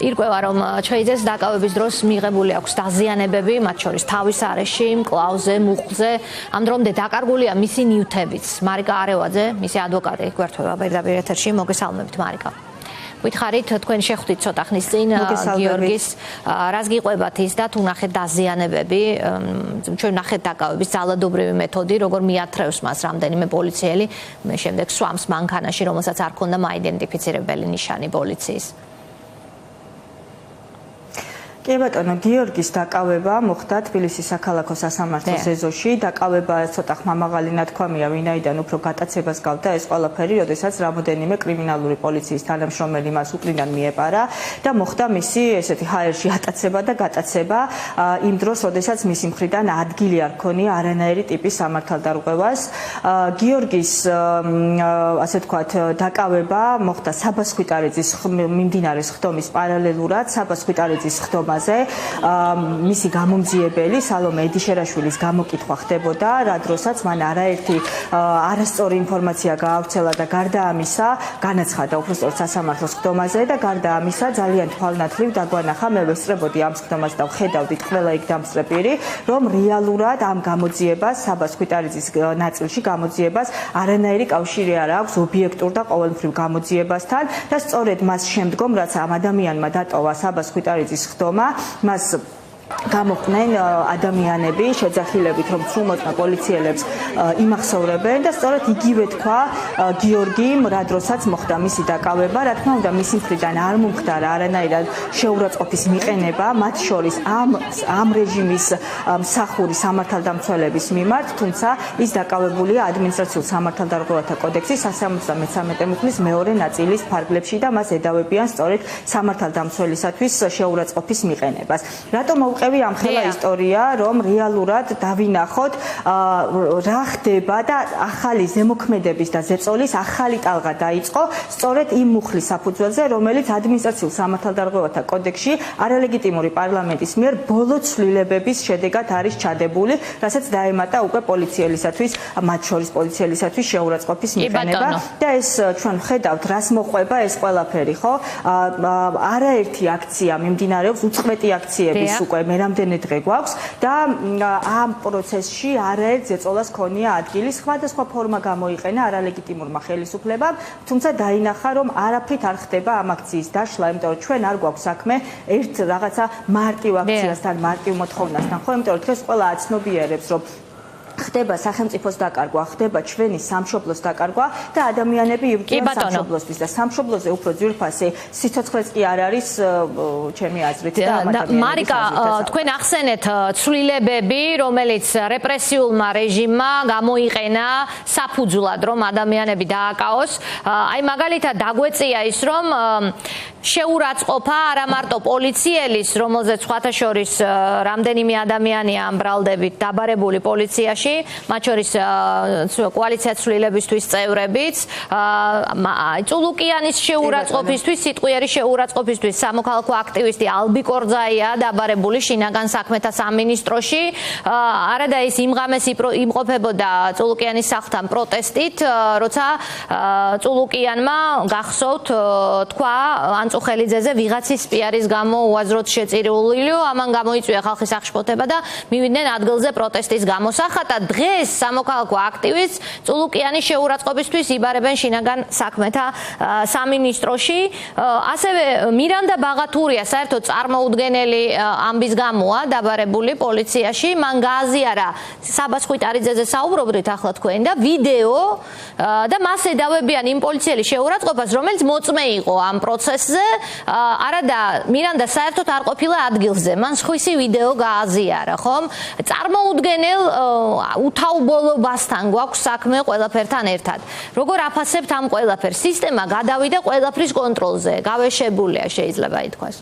ირკვევა რომ ჩხეიძეს დაკავების დროს მიღებული აქვს დაზიანებები, მათ შორის თავის არეში, მკლავზე, მუხლზე. ამ დრომდე დაკარგულია მისი ნივთებიც. მარიკა არევაძე, მისი ადვოკატი გვერდთვება პირდაპირ ეთერში. მოგესალმებით მარიკა. Გითხარით თქვენ შეხვდით ცოტა ხნის წინ გიორგის რას გიყვებათ ის და თუ ნახეთ დაზიანებები ჩვენ ნახეთ დაკავების ძალადობრივი მეთოდი როგორ მიათრევს მას რამდენიმე პოლიციელი მე შემდეგ სვამს მანქანაში რომელსაც არ ქონდა მაიდენტიფიცირებელი ნიშანი პოლიციის კი ბატონო გიორგის დაკავება მოხდა თბილისის საქალაქო სასამართლოს ეზოში დაკავება ცოტა ხმამაღალი ნათქვამია ვინაიდან უფრო გატაცებას გავდა ეს ყველაფერი როდესაც რამოდენიმე კრიმინალური პოლიციის თანამშრომელი მას უკრიდან მიეპარა და მოხდა მისი ესეთი ჰაერში ატაცება და გატაცება იმ დროს როდესაც მისი მხრიდან ადგილი არ ქონია არანაირი ტიპის სამართალდარღვევას გიორგის ასე ვთქვათ დაკავება მოხდა საბას ხვიტარიძის მიმდინარე ხდომის პარალელურად საბას ხვიტარიძის ხდომა მისი გამომძიებელი სალომე ედიშერაშვილის გამოკითხვა ხდებოდა რა დროსაც მან არაერთი არასწორი ინფორმაცია გაავრცელა და გარდა ამისა განაცხადა უბრალოდ სასამართლოს ხდომაზე და გარდა ამისა ძალიან თვალნათლივ დაგვანახა მე ვესწრებოდი ამ ხდომას და ვხედავდით ყველა იქ დამსწრებირი რომ რეალურად ამ გამოძიებას საბას ხვიტარიძის ნაწილში გამოძიებას არანაირი კავშირი არ აქვს ობიექტურ და ყოველმხრივ გამოძიებასთან და სწორედ მას შემდგომ რაც ამ ადამიანმა დატოვა საბას ხვიტარიძის ხდომა მას გამოყვნენ ადამიანები შეძახილებით რომ სრულმოწმე პოლიციელებს იმახსოვრებენ და სწორედ იგივე თქვა გიორგიმ რა დროსაც მოხდა მისი დაკავება რა თქმა უნდა მისი მხრიდან არ მომხდარა არანაირად შეურაცხყოფის მიყენება მათ შორის ამ რეჟიმის მსახური სამართალდამცველების მიმართ თუმცა ის დაკავებულია ადმინისტრაციულ სამართალდარღვევათა კოდექსის 173 მუხლის მეორე ნაწილის ფარგლებში და მას ედავებიან სწორედ სამართალდამცველისათვის შეურაცხყოფის მიყენებას რატომ ყევი ამ ხელა ისტორია რომ რეალურად დავინახოთ რა ხდება და ახალი ზემოქმედების და ზეწოლის ახალი ტალღა დაიწყო სწორედ იმ მუხლის საფუძველზე რომელიც ადმინისტრაციულ სამართალდარღვევათა კოდექსში არალეგიტიმური პარლამენტის მიერ ბოლო ცვლილებების შედეგად არის ჩადებული რასაც დაემატა უკვე პოლიციელისათვის მათ შორის პოლიციელისათვის შეურაცხყოფის მიყენება და ეს ჩვენ ვხედავთ რას მოყვება ეს ყველაფერი ხო არაერთი აქცია მიმდინარეობს უწყვეტი აქციების უკვე მე რამდენი დღე გვაქვს და ამ პროცესში არაერთ ზეწოლას ქონია ადგილი სხვადასხვა ფორმა გამოიყენა არალეგიტიმურმა ხელისუფლებამ თუმცა დაინახა რომ არაფრით არ ხდება ამ აქციის დაშლა იმიტომ რომ ჩვენ არ გვაქვს საქმე ერთ რაღაცა მარტივ აქციასთან მარტივ მოთხოვნასთან ხო იმიტომ რომ დღეს ყველა აცნობიერებს რომ ხდება სახელმწიფოს დაკარგვა, ხდება ჩვენი სამშობლოს დაკარგვა და ადამიანები იბრძვიან სამშობლოსთვის და სამშობლოზე უფრო ძვირფასი სიცოცხლეც კი არ არის ჩემი აზრით და მარიკა თქვენ ახსენეთ ცვლილებები რომელიც რეპრესიულმა რეჟიმმა გამოიყენა საფუძვლად რომ ადამიანები დააკავოს აი მაგალითად დაგვეწია ის რომ შეურაცხყოფა არა მარტო პოლიციელის რომელზეც სხვათა შორის რამდენიმე ადამიანია ამ ბრალდებით დაბარებული პოლიციაში მათ შორის კოალიცია ცვლილებისთვის წევრებიც წულუკიანის შეურაცხყოფისთვის სიტყვიერი შეურაცხყოფისთვის სამოქალაქო აქტივისტი ალბი კორძაია დაბარებული შინაგან საქმეთა სამინისტროში არადა ის იმღამეს იმყოფებოდა წულუკიანის სახლთან პროტესტით როცა წულუკიანმა გახსოვთ თქვა ანწუხელიძეზე ვიღაცის პიარის გამო უაზროდ შეწირულიო ამან გამოიწვია ხალხის აღშფოთება და მივიდნენ ადგილზე პროტესტის გამოსახატად დღეს სამოქალაქო აქტივისტს წულუკიანის შეურაცხყოფისთვის იბარებენ შინაგან საქმეთა სამინისტროში ასევე მირანდა ბაღათურია საერთოდ წარმოუდგენელი ამბის გამოა დაბარებული პოლიციაში მან გააზიარა საბას ხვიტარიძეზე საუბრობდით ახლა თქვენ და ვიდეო და მას ედავებიან იმ პოლიციელის შეურაცხყოფას რომელიც მოწმე იყო ამ პროცესზე არადა მირანდა საერთოდ არ ყოფილა ადგილზე მან სხვისი ვიდეო გააზიარა ხომ წარმოუდგენელ უთავბოლობასთან გვაქვს საქმე ყველაფერთან ერთად. როგორ აფასებთ ამ ყველაფერს? სისტემა გადავიდა ყველაფრის კონტროლზე, გავეშებულია შეიძლება ითქვას.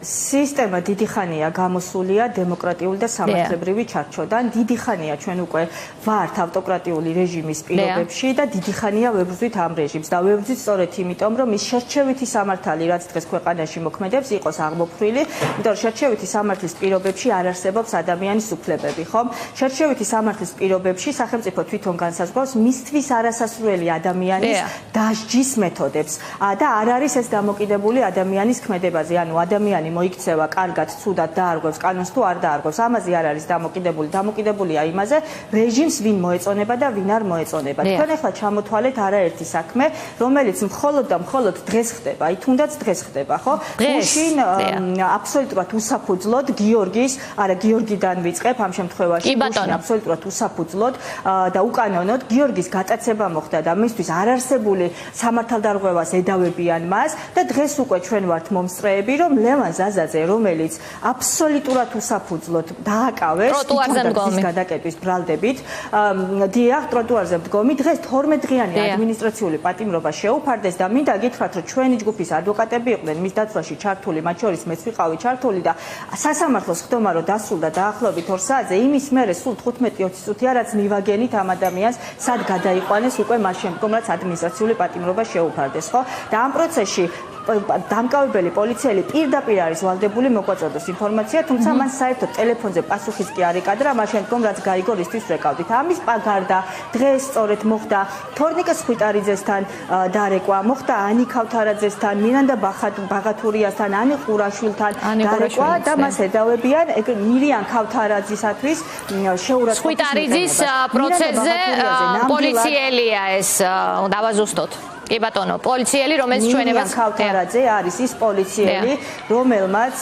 სისტემა დიდი ხანია გამოსულია დემოკრატიული და სამართლებრივი ჩარჩოდან. დიდი ხანია ჩვენ უკვე ვართ ავტოკრატიული რეჟიმის პირობებში და დიდი ხანია ვებრძვით ამ რეჟიმს და ვებრძვით სწორედ იმიტომ, რომ ის შერჩევითი სამართალი, რაც დღეს ქვეყანაში მოქმედებს, იყოს აღმოფხვრილი, იმიტომ რომ შერჩევითი სამართლის პირობებში არ არსებობს ადამიანის უფლებები, ხომ? შერჩევითი სამართლის პირობებში სახელმწიფო თვითონ განსაზღვრავს მისთვის არასასურველი ადამიანის დასჯის მეთოდებს და არ არის ეს დამოკიდებული ადამიანის ქმედებაზე, ანუ ადამიანი მოიქცევა კარგად, ცუდად დაარღვევს კანონს თუ არ დაარღვევს. ამაზე არ არის დამოკიდებული. დამოკიდებულია იმაზე, რეჟიმს ვინ მოეწონება და ვინ არ მოეწონება. თქვენ ახლა ჩამოთვალეთ არაერთი საქმე, რომელიც მხოლოდ და მხოლოდ დღეს ხდება, აი თუნდაც დღეს ხდება, ხო? გუშინ აბსოლუტურად უსაფუძვლოდ გიორგიდან ვიწყებ ამ შემთხვევაში, გუშინ აბსოლუტურად უსაფუძვლოდ და უკანონოდ გიორგის გატაცება მოხდა და მისთვის არარსებული სამართალდარღვევას ედავებიან მას და დღეს უკვე ჩვენ ვართ მომსწრეები, რომ ლევან ზაზაძე, რომელიც აბსოლუტურად უსაფუძვლოდ დააკავეს ტროტუარზე გადაკეტვის ბრალდებით, დიახ, ტროტუარზე მდგომი, დღეს 12 დღიანი ადმინისტრაციული პატიმრობა შეუფარდეს და მინდა გითხრათ, რომ ჩვენი ჯგუფის ადვოკატები იყვნენ მის დაცვაში ჩართული, მათ შორის მეც ვიყავი ჩართული და სასამართლოს ხდომა რომ დასრულდა დაახლოებით 2 საათზე, იმის მერე სულ 15-20 წუთია, რაც მივაგენით ამ ადამიანს, სად გადაიყვანეს უკვე მას შემდგომ, რაც ადმინისტრაციული პატიმრობა შეუფარდეს, ხო? და ამ პროცესში დამკავებელი პოლიციელი პირდაპირ არის ვალდებული მოგვაწოდოს ინფორმაცია, თუმცა მან საერთოდ ტელეფონზე პასუხიც კი არ ეკადრა, მას შემდგომ რაც გაიგო ისთვის ვეკავდით. ამის გარდა დღეს სწორედ მოხდა თორნიკე სხვიტარიძესთან დარეკვა, მოხდა ანი ქავთარაძესთან, მირანდა ბაღათურიასთან, ანი ყურაშვილთან დარეკვა და მას ედავებიან მირიან ქავთარაძისათვის შეურაცხყოფის სხვიტარიძის პროცესზე პოლიციელია ეს, დავაზუსტოთ. კი ბატონო, პოლიციელი, რომელიც ჩვენებას ქავთარაძე არის ის პოლიციელი, რომელმაც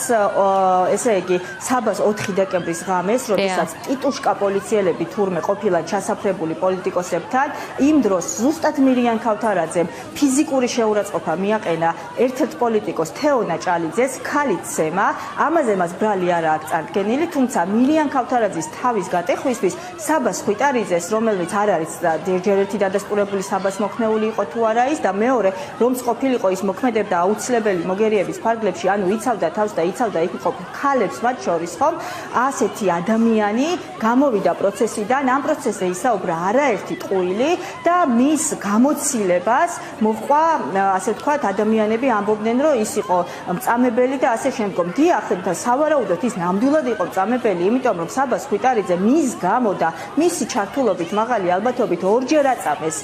ესე იგი საბას 4 დეკემბრის ღამეს, როდესაც ტიტუშკა პოლიციელები თურმე ყოფილან ჩასაფრებული პოლიტიკოსებთან, იმ დროს ზუსტად მირიან ქავთარაძემ ფიზიკური შეურაცხყოფა მიაყენა ერთ-ერთ პოლიტიკოს თეონა ჭალიძეს, ქალით სემა, ამაზე მას ბრალი არ აქვს წარდგენილი, თუმცა მირიან ქავთარაძის თავის გატეხვისთვის საბას ხვიტარიძეს, რომელიც არ არის ჯერ ერთი დადასტურებული საბას მოხმეული იყო თუ არა და მეორე რომც ყოფილიყო ის მოქმედებდა აუცილებელი მოგერიების ფარგლებში, ანუ იცავდა თავს და იცავდა იქ ყოფილ ქალებს მათ შორის, ხომ? ასეთი ადამიანი გამოვიდა პროცესიდან, ამ პროცესზე ისაუბრა არაერთი ტყუილი და მის გამოცილებას მოჰყვა, ასე ვთქვათ, ადამიანები ამბობდნენ, რომ ის იყო მწამებელი და ასე შემდგომ. დიახ, სავარაუდოდ ის ნამდვილად იყო მწამებელი, იმიტომ რომ საბას ხვიტარიძე მის გამო და მისი ჩართულობით მაღალი ალბათობით ორჯერ აწამეს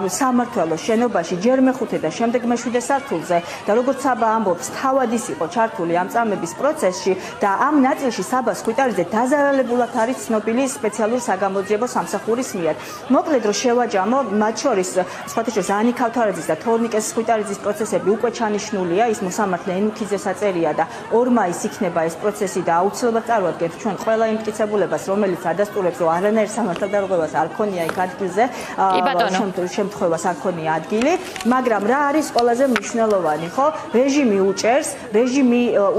სამმართველოს შენობაში ჯერ მეხუთე და შემდეგ მეშვიდე სართულზე და როგორც საბა ამბობს, თავად ის იყო ჩართული ამ წამების პროცესში და ამ ნაწილში საბას ხვიტარიძე დაზარალებულად არის ცნობილი სპეციალურ საგამოძიებო სამსახურის მიერ. მოკლედ რომ შევაჯამო, მათ შორის სხვათა შორის ანი ქავთარაძის და თორნიკეს ხვიტარიძის პროცესები უკვე ჩანიშნულია, ის მოსამართლე ენუქიძეს აწერია და 2 მაისს იქნება ეს პროცესი და აუცილებლად წარვადგენთ ჩვენ ყველა იმ მტკიცებულებას, რომელიც ადასტურებს, რომ არანაირ სამართალდარღვევას არ ქონია იქ ადგილზე, შემთხვევას არ ქონია ადგილი. მაგრამ რა არის ყველაზე მნიშვნელოვანი, ხო? რეჟიმი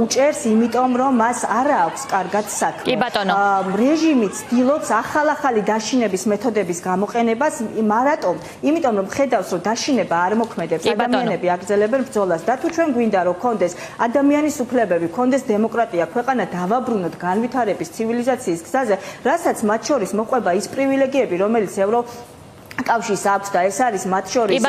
უჭერს, იმიტომ რომ მას არ აქვს კარგად საქმე. კი ბატონო. რეჟიმი ცდილობს ახალ-ახალი დაშინების მეთოდების გამოყენებას, მარტომ, იმიტომ რომ ხედავს, რომ დაშინება არ მოქმედებს, ადამიანები აგრძელებენ ბრძოლას და თუ ჩვენ გვინდა რომ კონდეს ადამიანის უფლებები, კონდეს დემოკრატია, ქვეყანა დავაბრუნოთ განვითარების ცივილიზაციის გზაზე, რასაც მათ შორის მოყვება ის პრივილეგიები, რომელიც კავშირს აქვს და ეს არის მათ შორის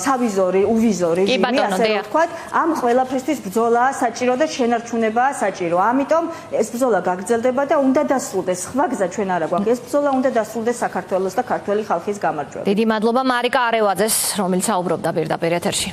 სავიზორი, უვიზო რეჟიმი, ასე რომ ვთქვათ, ამ ყველაფრისთვის ბრძოლაა საჭირო და შენარჩუნებაა საჭირო. ამიტომ ეს ბრძოლა გაგრძელდება და უნდა დასრულდეს. სხვა გზა ჩვენ არა გვაქვს. ეს ბრძოლა უნდა დასრულდეს საქართველოს და ქართველი ხალხის გამარჯვებით. დიდი მადლობა მარიკა არევაძეს, რომელიც საუბრობდა პირდაპირ ეთერში.